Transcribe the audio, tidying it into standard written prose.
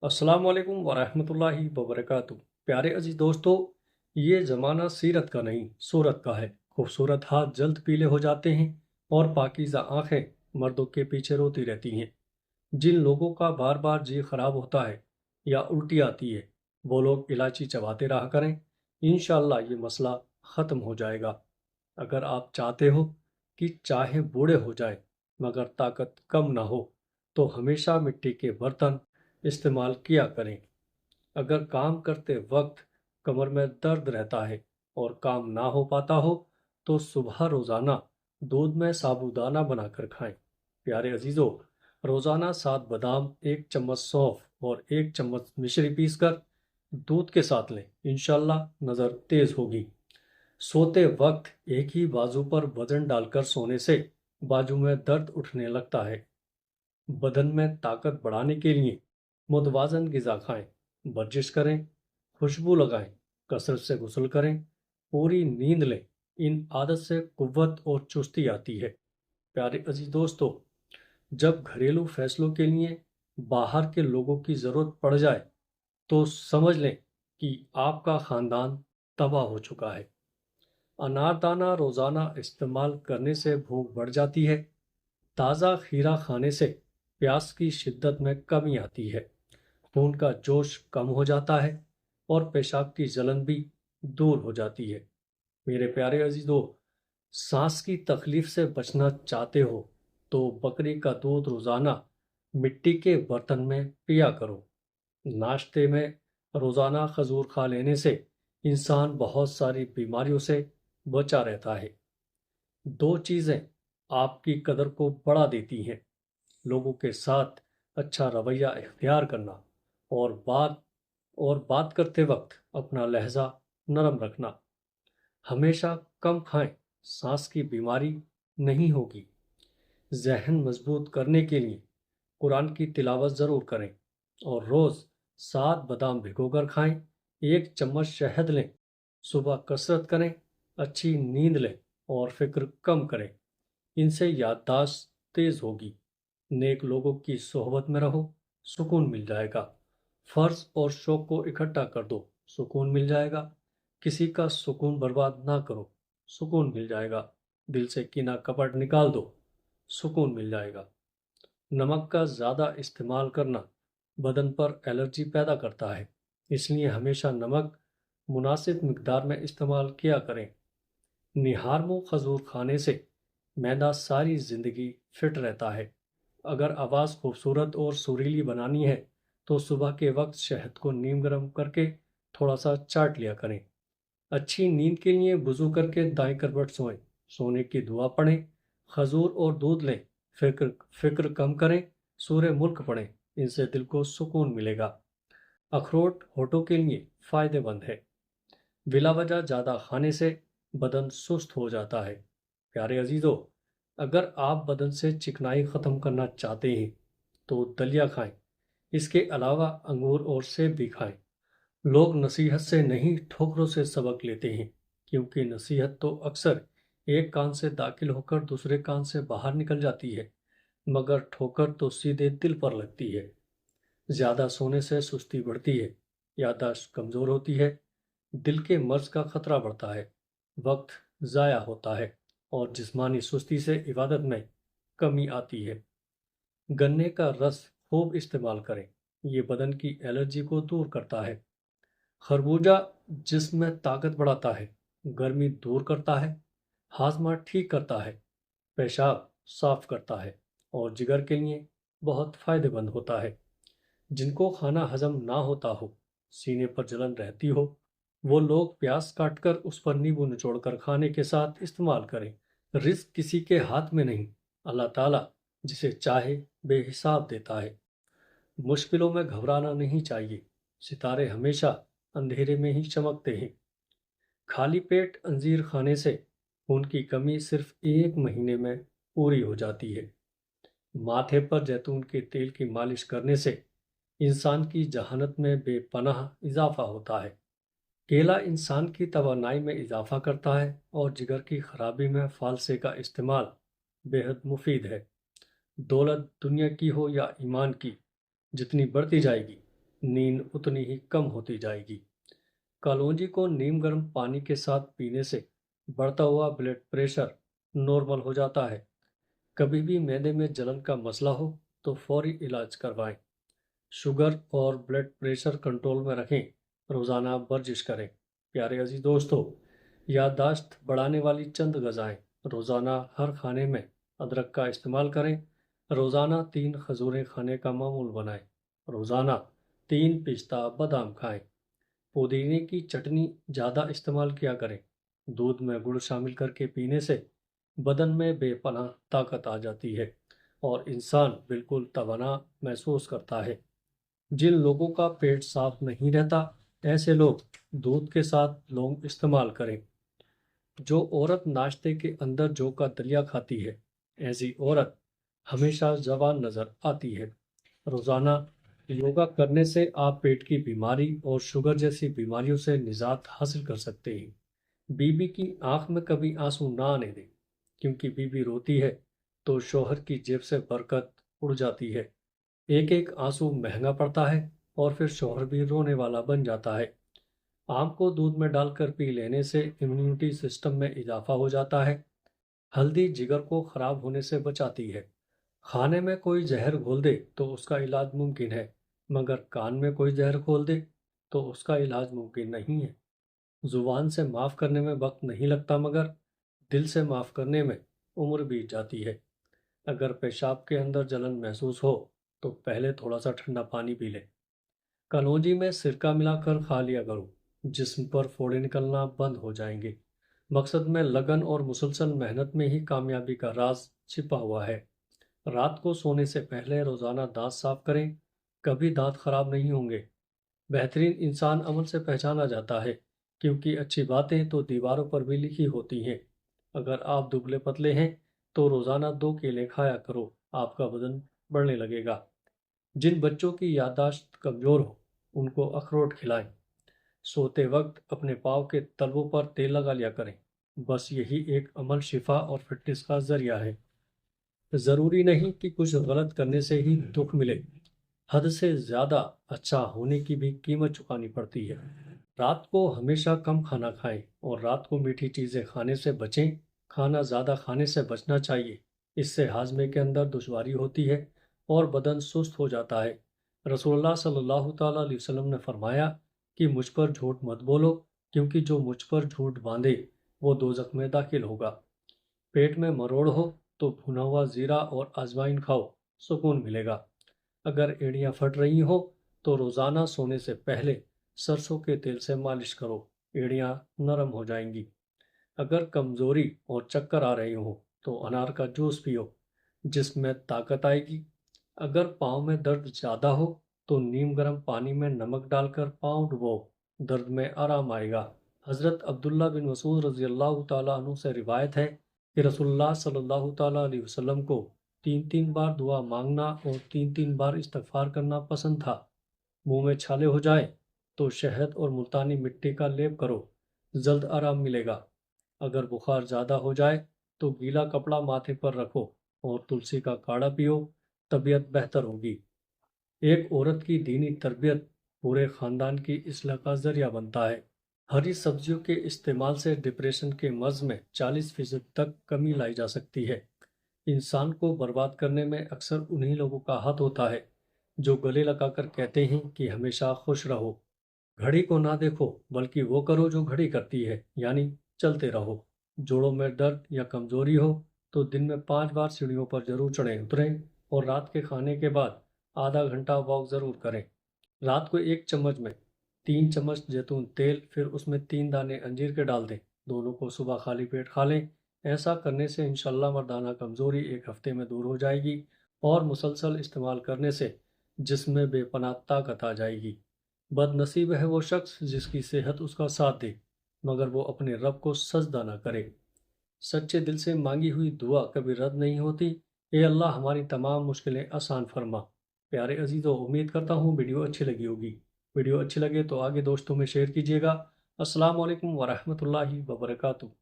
अस्सलाम वालेकुम वरहमतुल्लाहि वबरकातुहू। प्यारे अजीज दोस्तों, ये ज़माना सीरत का नहीं सूरत का है। खूबसूरत हाथ जल्द पीले हो जाते हैं और पाकीज़ा आंखें मर्दों के पीछे रोती रहती हैं। जिन लोगों का बार बार जी खराब होता है या उल्टी आती है, वो लोग इलायची चबाते रहा करें। इंशाअल्लाह ये मसला ख़त्म हो जाएगा। अगर आप चाहते हो कि चाहे बूढ़े हो जाए मगर ताकत कम ना हो, तो हमेशा मिट्टी के बर्तन इस्तेमाल किया करें। अगर काम करते वक्त कमर में दर्द रहता है और काम ना हो पाता हो, तो सुबह रोज़ाना दूध में साबूदाना बनाकर खाएं। प्यारे अजीज़ों, रोज़ाना 7 बादाम, 1 चम्मच सौंफ और 1 चम्मच मिश्री पीसकर दूध के साथ लें। इंशाल्लाह नज़र तेज़ होगी। सोते वक्त एक ही बाजू पर वजन डालकर सोने से बाजू में दर्द उठने लगता है। बदन में ताकत बढ़ाने के लिए मुतवाजन ग़िज़ा खाएं, वर्जिश करें, खुशबू लगाएं, कसरत से गुस्ल करें, पूरी नींद लें। इन आदत से कुव्वत और चुस्ती आती है। प्यारे अजीज दोस्तों, जब घरेलू फैसलों के लिए बाहर के लोगों की ज़रूरत पड़ जाए, तो समझ लें कि आपका ख़ानदान तबाह हो चुका है। अनारदाना रोज़ाना इस्तेमाल करने से भूख बढ़ जाती है। ताज़ा खीरा खाने से प्यास की शिद्दत में कमी आती है, खून का जोश कम हो जाता है और पेशाब की जलन भी दूर हो जाती है। मेरे प्यारे अजीजों, सांस की तकलीफ से बचना चाहते हो तो बकरी का दूध रोज़ाना मिट्टी के बर्तन में पिया करो। नाश्ते में रोज़ाना खजूर खा लेने से इंसान बहुत सारी बीमारियों से बचा रहता है। दो चीज़ें आपकी कदर को बढ़ा देती हैं: लोगों के साथ अच्छा रवैया इख्तियार करना और बात करते वक्त अपना लहजा नरम रखना। हमेशा कम खाएं, सांस की बीमारी नहीं होगी। जहन मजबूत करने के लिए कुरान की तिलावत ज़रूर करें और रोज़ 7 बादाम भिगोकर खाएं। 1 चम्मच शहद लें। सुबह कसरत करें, अच्छी नींद लें और फिक्र कम करें। इनसे याददाश्त तेज होगी। नेक लोगों की सोहबत में रहो, सुकून मिल जाएगा। फर्ज और शौक को इकट्ठा कर दो, सुकून मिल जाएगा। किसी का सुकून बर्बाद ना करो, सुकून मिल जाएगा। दिल से कीना कपट निकाल दो, सुकून मिल जाएगा। नमक का ज़्यादा इस्तेमाल करना बदन पर एलर्जी पैदा करता है, इसलिए हमेशा नमक मुनासिब मिकदार में इस्तेमाल किया करें। निहारमो खजूर खाने से मैदा सारी ज़िंदगी फिट रहता है। अगर आवाज़ खूबसूरत और सुरीली बनानी है, तो सुबह के वक्त शहद को नीम गर्म करके थोड़ा सा चाट लिया करें। अच्छी नींद के लिए वुज़ू करके दाएं करवट सोएं, सोने की दुआ पढ़ें, खजूर और दूध लें, फिक्र फिक्र कम करें, सूर्य मुल्क पढ़ें। इनसे दिल को सुकून मिलेगा। अखरोट होठों के लिए फ़ायदेमंद है। बिला वजह ज़्यादा खाने से बदन सुस्त हो जाता है। प्यारे अजीज़ों, अगर आप बदन से चिकनाई ख़त्म करना चाहते हैं, तो दलिया खाएं। इसके अलावा अंगूर और सेब भी खाएं। लोग नसीहत से नहीं, ठोकरों से सबक लेते हैं, क्योंकि नसीहत तो अक्सर एक कान से दाखिल होकर दूसरे कान से बाहर निकल जाती है, मगर ठोकर तो सीधे दिल पर लगती है। ज़्यादा सोने से सुस्ती बढ़ती है, याददाश्त कमज़ोर होती है, दिल के मर्ज का खतरा बढ़ता है, वक्त ज़ाया होता है और जिस्मानी सुस्ती से इबादत में कमी आती है। गन्ने का रस खूब इस्तेमाल करें, ये बदन की एलर्जी को दूर करता है। खरबूजा जिस्म में ताकत बढ़ाता है, गर्मी दूर करता है, हाजमा ठीक करता है, पेशाब साफ करता है और जिगर के लिए बहुत फायदेमंद होता है। जिनको खाना हजम ना होता हो, सीने पर जलन रहती हो, वो लोग प्याज काटकर उस पर नींबू निचोड़कर खाने के साथ इस्तेमाल करें। रिस्क किसी के हाथ में नहीं, अल्लाह ताला जिसे चाहे बेहिसाब देता है। मुश्किलों में घबराना नहीं चाहिए, सितारे हमेशा अंधेरे में ही चमकते हैं। खाली पेट अंजीर खाने से खून की कमी सिर्फ 1 महीने में पूरी हो जाती है। माथे पर जैतून के तेल की मालिश करने से इंसान की जहानत में बेपनाह इजाफा होता है। केला इंसान की तवानाई में इजाफा करता है और जिगर की खराबी में फालसे का इस्तेमाल बेहद मुफीद है। दौलत दुनिया की हो या ईमान की, जितनी बढ़ती जाएगी नींद उतनी ही कम होती जाएगी। कलौंजी को नीम गर्म पानी के साथ पीने से बढ़ता हुआ ब्लड प्रेशर नॉर्मल हो जाता है। कभी भी मैदे में जलन का मसला हो तो फौरी इलाज करवाएं। शुगर और ब्लड प्रेशर कंट्रोल में रखें। रोज़ाना वर्जिश करें। प्यारे अजीज दोस्तों, याददाश्त बढ़ाने वाली चंद ग़िज़ाएं। रोज़ाना हर खाने में अदरक का इस्तेमाल करें। रोज़ाना 3 खजूरें खाने का मामूल बनाएं। रोज़ाना 3 पिस्ता बादाम खाएं। पुदीने की चटनी ज़्यादा इस्तेमाल किया करें। दूध में गुड़ शामिल करके पीने से बदन में बेपनाह ताकत आ जाती है और इंसान बिल्कुल तवाना महसूस करता है। जिन लोगों का पेट साफ नहीं रहता, ऐसे लोग दूध के साथ लौंग इस्तेमाल करें। जो औरत नाश्ते के अंदर जौ का दलिया खाती है, ऐसी औरत हमेशा जवान नजर आती है। रोजाना योगा करने से आप पेट की बीमारी और शुगर जैसी बीमारियों से निजात हासिल कर सकते हैं। बीबी की आंख में कभी आंसू ना आने दें, क्योंकि बीबी रोती है तो शौहर की जेब से बरकत उड़ जाती है। एक एक आंसू महंगा पड़ता है और फिर शौहर भी रोने वाला बन जाता है। आम को दूध में डालकर पी लेने से इम्यूनिटी सिस्टम में इजाफा हो जाता है। हल्दी जिगर को खराब होने से बचाती है। खाने में कोई जहर घोल दे तो उसका इलाज मुमकिन है, मगर कान में कोई जहर घोल दे तो उसका इलाज मुमकिन नहीं है। जुबान से माफ़ करने में वक्त नहीं लगता, मगर दिल से माफ़ करने में उम्र बीत जाती है। अगर पेशाब के अंदर जलन महसूस हो तो पहले थोड़ा सा ठंडा पानी पी लें। कलौंजी में सिरका मिलाकर खा लिया करो, जिस्म पर फोड़े निकलना बंद हो जाएंगे। मकसद में लगन और मुसलसल मेहनत में ही कामयाबी का राज छिपा हुआ है। रात को सोने से पहले रोज़ाना दांत साफ करें, कभी दांत खराब नहीं होंगे। बेहतरीन इंसान अमल से पहचाना जाता है, क्योंकि अच्छी बातें तो दीवारों पर भी लिखी होती हैं। अगर आप दुबले पतले हैं तो रोज़ाना 2 केले खाया करो, आपका वजन बढ़ने लगेगा। जिन बच्चों की याददाश्त कमज़ोर हो, उनको अखरोट खिलाएं। सोते वक्त अपने पाँव के तलवों पर तेल लगा लिया करें। बस यही एक अमल शिफा और फिटनेस का जरिया है। ज़रूरी नहीं कि कुछ गलत करने से ही दुख मिले। हद से ज़्यादा अच्छा होने की भी कीमत चुकानी पड़ती है। रात को हमेशा कम खाना खाएं और रात को मीठी चीज़ें खाने से बचें। खाना ज़्यादा खाने से बचना चाहिए। इससे हाजमे के अंदर दुश्वारी होती है और बदन सुस्त हो जाता है। रसूलुल्लाह सल्लल्लाहु ताला अलैहि वसल्लम ने फरमाया कि मुझ पर झूठ मत बोलो, क्योंकि जो मुझ पर झूठ बांधे वो दोज़ख में दाखिल होगा। पेट में मरोड़ हो तो भुना हुआ जीरा और अजवाइन खाओ, सुकून मिलेगा। अगर एड़ियाँ फट रही हो तो रोज़ाना सोने से पहले सरसों के तेल से मालिश करो, एड़ियाँ नरम हो जाएंगी। अगर कमज़ोरी और चक्कर आ रहे हो तो अनार का जूस पियो, जिसमें ताकत आएगी। अगर पाँव में दर्द ज़्यादा हो तो नीम गर्म पानी में नमक डालकर पाँव डुबो, दर्द में आराम आएगा। हज़रत अब्दुल्ला बिन मसूद रज़ी अल्लाह ताला अन्हु से रिवायत है कि रसूलुल्लाह सल्लल्लाहु ताला अलैहि वसल्लम को 3-3 बार दुआ मांगना और 3-3 बार इस्तगफार करना पसंद था। मुंह में छाले हो जाए तो शहद और मुल्तानी मिट्टी का लेप करो, जल्द आराम मिलेगा। अगर बुखार ज़्यादा हो जाए तो गीला कपड़ा माथे पर रखो और तुलसी का काढ़ा पियो, तबीयत बेहतर होगी। एक औरत की दीनी तरबियत पूरे खानदान की इस्लाह का जरिया बनता है। हरी सब्जियों के इस्तेमाल से डिप्रेशन के मर्ज में 40% तक कमी लाई जा सकती है। इंसान को बर्बाद करने में अक्सर उन्हीं लोगों का हाथ होता है जो गले लगाकर कहते हैं कि हमेशा खुश रहो। घड़ी को ना देखो, बल्कि वो करो जो घड़ी करती है, यानी चलते रहो। जोड़ों में दर्द या कमजोरी हो तो दिन में 5 बार सीढ़ियों पर जरूर चढ़ें उतरें और रात के खाने के बाद आधा घंटा वॉक जरूर करें। रात को 1 चम्मच में 3 चम्मच जैतून तेल, फिर उसमें 3 दाने अंजीर के डाल दें। दोनों को सुबह खाली पेट खा लें। ऐसा करने से इंशाल्लाह मर्दाना कमजोरी 1 हफ्ते में दूर हो जाएगी और मुसलसल इस्तेमाल करने से जिस्म में बेपनाह ताकत आ जाएगी। बदनसीब है वो शख्स जिसकी सेहत उसका साथ दे, मगर वो अपने रब को सजदा न करे। सच्चे दिल से मांगी हुई दुआ कभी रद्द नहीं होती। ए अल्लाह, हमारी तमाम मुश्किलें आसान फरमा। प्यारे अजीज़ों, उम्मीद करता हूँ वीडियो अच्छी लगी होगी। वीडियो अच्छी लगे तो आगे दोस्तों में शेयर कीजिएगा। अस्सलाम वालेकुम वरहमतुल्लाहि वबरकातुहू।